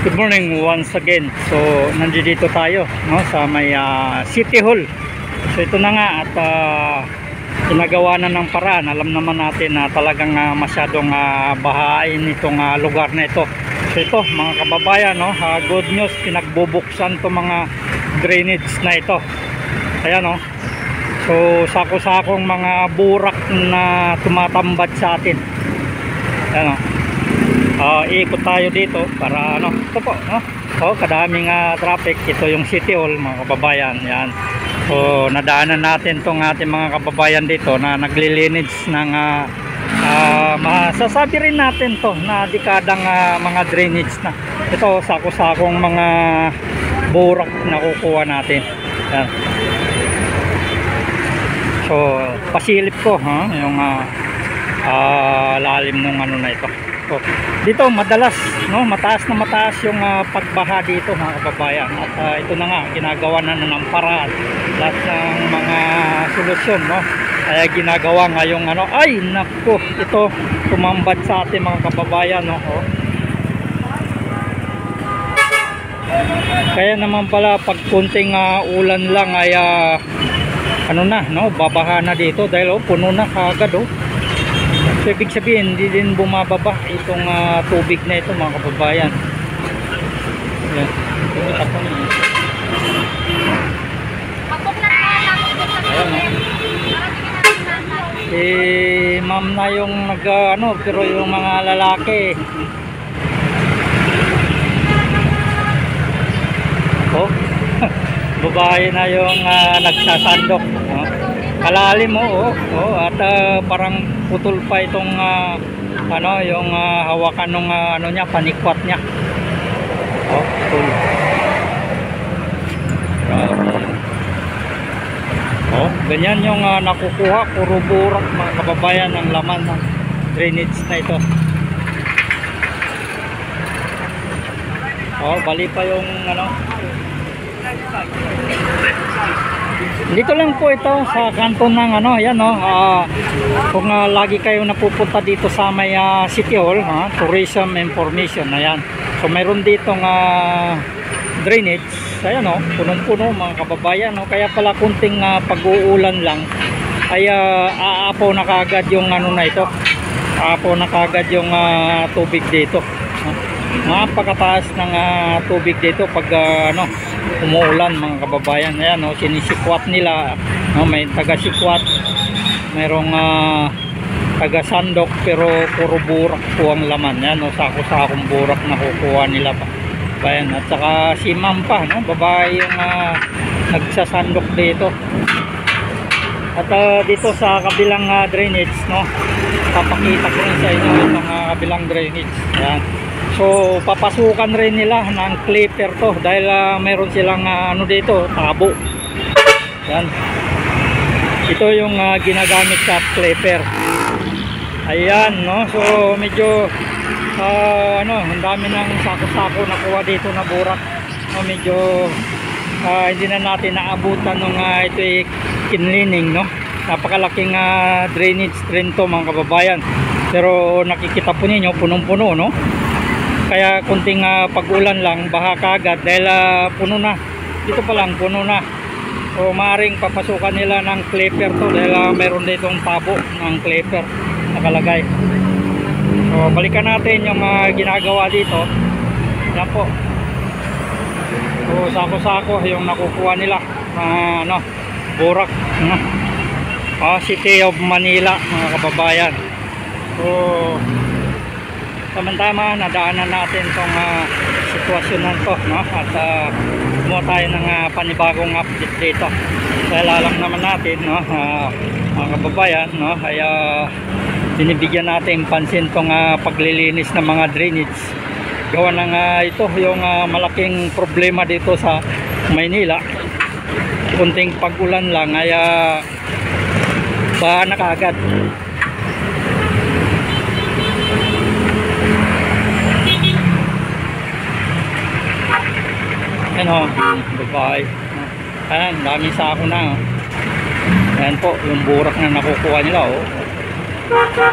Good morning once again. So nandito tayo, no, sa may City Hall. So ito na nga at ginagawa na ng paraan. Alam naman natin na talagang masyadong bahain itong lugar na ito. So ito mga kababayan, no, good news, pinagbubuksan to mga drainage na ito. Ayan, no. So sako-sakong mga burak na tumatambad sa atin. Ayan, no. Ikot tayo dito para ano, ito po, no? So kadaming traffic. Ito yung City Hall mga kababayan. Yan. So nadaanan natin tong ating mga kababayan dito na naglilinis ng masasabi rin natin to na dekadang mga drainage na. Ito sako-sakong mga burak na kukuha natin. Yan. So pasilip ko yung lalim ng ano na ito. So, dito madalas, no, mataas na mataas yung pagbaha dito mga kababayan. At ito na nga, ginagawa na ng paraan lahat ng mga solusyon, no. Kaya ginagawa nga yung ano, ay nako, ito tumambad sa ating mga kababayan, no. Kaya naman pala pag kunting ulan lang ay ano na, no, babaha na dito dahil puno na kagad, oh. So, ibig sabihin hindi din bumababa itong tubig na ito mga kababayan. Yan. Ayan, ma'am na yung ano, pero yung mga lalaki babae na yung nagsasandok, no? Kalalim mo, at parang putol pa itong ano, yung hawakan ng ano niya, panikwat niya. Putol. Ganyan yung nakukuha, puro burak mga kababayan ng laman ng drainage na ito. Bali pa yung ano. Dito lang po ito sa kanto ng ano, ayan, no. Kung lagi kayo napupunta dito sa may City Hall, tourism information, ayan. So mayroon ditong drainage, ayan, no, punong-puno mga kababayan, no. Kaya pala kunting pag-uulan lang ay aapaw na kagad yung ano na ito. Aapaw na kagad yung tubig dito. Napakataas ng tubig dito pag ano, umuulan mga kababayan. Ayan, no, sinisikwat nila, no, may taga-sikwat, mayroong taga-sandok, pero puro burak po ang laman. Ayan, no, sako-sakong burak na kukuha nila pa. Ayan, at saka si ma'am pa, no, babae yung nagsasandok dito. At dito sa kabilang drainage, no, papakita ko rin sa inyo itong kabilang drainage. Ayan. So papasukan rin nila ng clipper to dahil meron silang ano dito, tabo. Yan. Ito yung ginagamit sa clipper. Ayan, no. So medyo ano, ang dami ng sako-sako nakuha dito na burak. No, medyo hindi na natin naabutan nung ito kinlining, no. Napakalaking drainage rin to mga kababayan. Pero nakikita po ninyo punong-puno, no. Kaya kunting pag-ulan lang baha kagad dahil puno na. Dito pa lang puno na. So maaaring papasukan nila ng clipper to dahil meron ditong tabo ng clipper nakalagay. So balikan natin yung ginagawa dito. Yan po. So sako-sako yung nakukuha nila, ano, burak, City of Manila mga kababayan. So tama-tama nadaanan natin itong sitwasyon na ito, no? At kumuha tayo ng panibagong update dito dahil alam naman natin, no, mga kababayan, no, ay binibigyan natin pansin itong paglilinis ng mga drainage. Gawa ng ito yung malaking problema dito sa Maynila. Kunting pag-ulan lang ay baha na kaagad. Ayan, babae. Ayan, daming sako na. Ayan po, yung burak na nakukuha nila.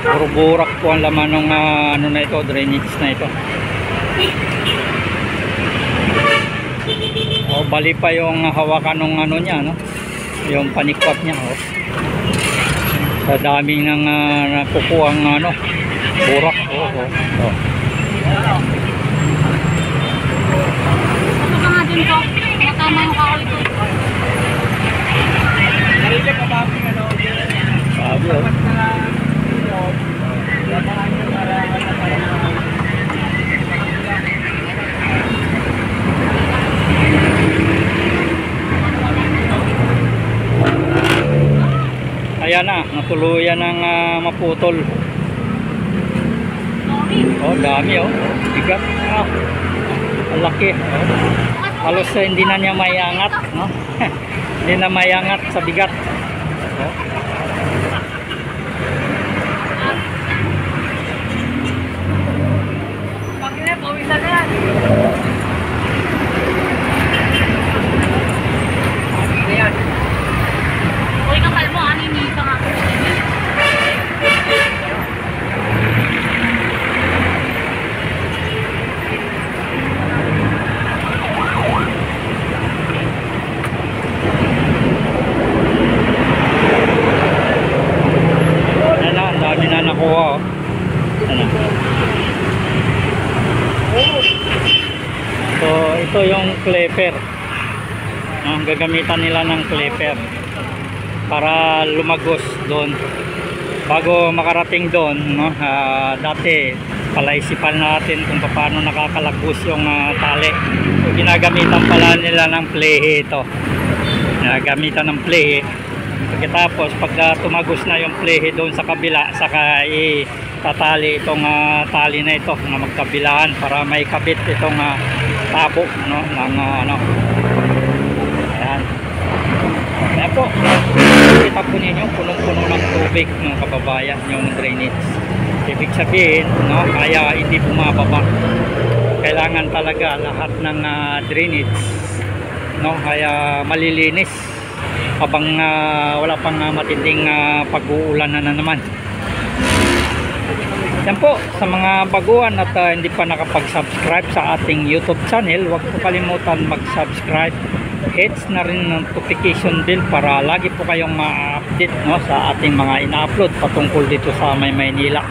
Puro burak po ang laman ng ano na ito, drainage na ito. bali pa yung hawakan ng ano niya, no? Yung panikwap niya, oh. Sa dami ng nakukuhang ano, burak, oh. Ito pa nga din to. Matama yung kahoy ko. Sabi, oh. Ayan na, natuluyan ng maputol. Oh, dami, oh. Bigat. Ah, ang laki. Oh. Halos hindi na niya maiangat, no? Hindi na maiangat sa bigat. Oh. Pagkina, pawisan na yan. Ayan. Uy, kapal mo, aninita nga. Ayan na, ang dami na nakuha, oh. Ayan na. So, ito yung clapper. Ang gagamitan nila ng clapper para lumagos doon. Bago makarating doon, no, dati palaisipan natin kung paano nakakalagos yung tali. So, ginagamitan pala nila ng plehe ito. Ginagamitan ng plehe. Pagkatapos, pag tumagos na yung plehe doon sa kabila, saka tatali itong tali na ito na magkabilaan para may kabit itong tabo, no, ng ano. Ayan. Ayan po. Kita po ninyo, punong-puno ng tubig ng kababayan yung drainage. Ibig sabihin, no, kaya hindi bumababa. Kailangan talaga lahat ng drainage, no, kaya malilinis habang wala pang matinding pag-uulan na naman. Yan po, sa mga baguhan at hindi pa nakapag-subscribe sa ating YouTube channel, huwag po kalimutan mag-subscribe. Hits na rin ng notification bell para lagi po kayong ma-update, no, sa ating mga ina-upload patungkol dito sa Maynila.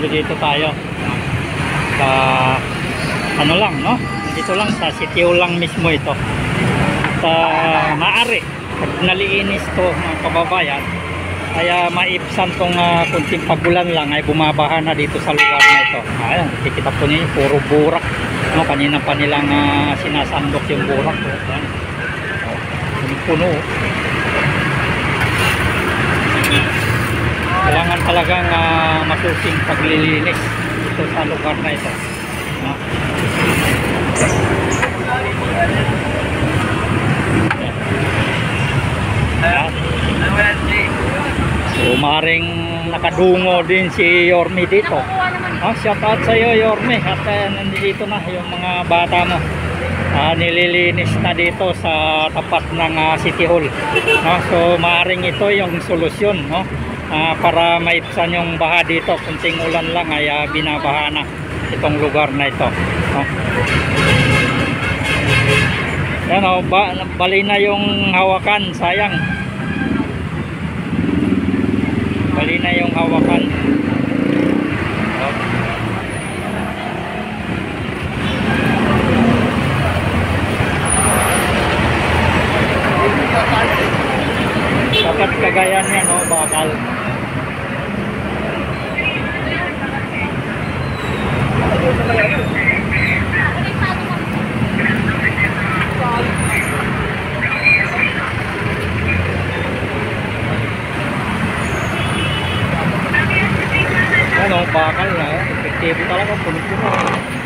Dito tayo sa ano lang, no, dito lang sa City Hall lang mismo ito. Sa maaari pag naliinis to mga kababayan, kaya maipsan tong kunting pagulan lang ay bumabaha na dito sa lugar na ito. Ayan, kita po niyo puro burak, no, kanina pa nilang sinasandok yung burak. Ayan, puno. Kailangan talagang masusing paglilinis dito sa lugar na ito. No? So, maring nakadungo din si Yorme dito. Shout out sa iyo, Yorme. At nandito na yung mga bata mo. Nililinis na dito sa tapat ng City Hall. No? So, maring ito yung solusyon, no? Para maipsan yung baha dito. Kunting ulan lang ay binabaha na itong lugar na ito, no? Yan, oh, bali na yung hawakan, sayang. Bali na yung hawakan. Oh. Dapat kagaya niya, no, bakal. Ano, bakal na, epektibo talaga, puno-puno.